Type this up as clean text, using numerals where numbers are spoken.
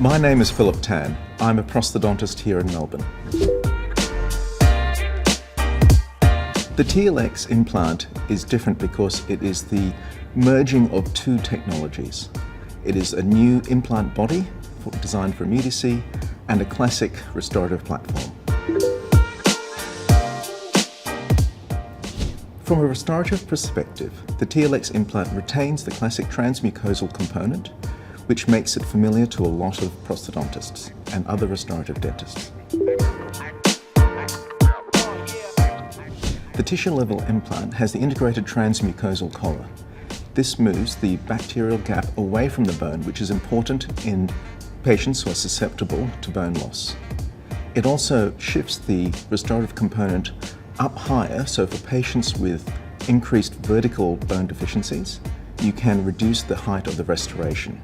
My name is Philip Tan. I'm a prosthodontist here in Melbourne. The TLX implant is different because it is the merging of two technologies. It is a new implant body designed for immediacy and a classic restorative platform. From a restorative perspective, the TLX implant retains the classic transmucosal component, which makes it familiar to a lot of prosthodontists and other restorative dentists. The tissue-level implant has the integrated transmucosal collar. This moves the bacterial gap away from the bone, which is important in patients who are susceptible to bone loss. It also shifts the restorative component up higher, so for patients with increased vertical bone deficiencies, you can reduce the height of the restoration.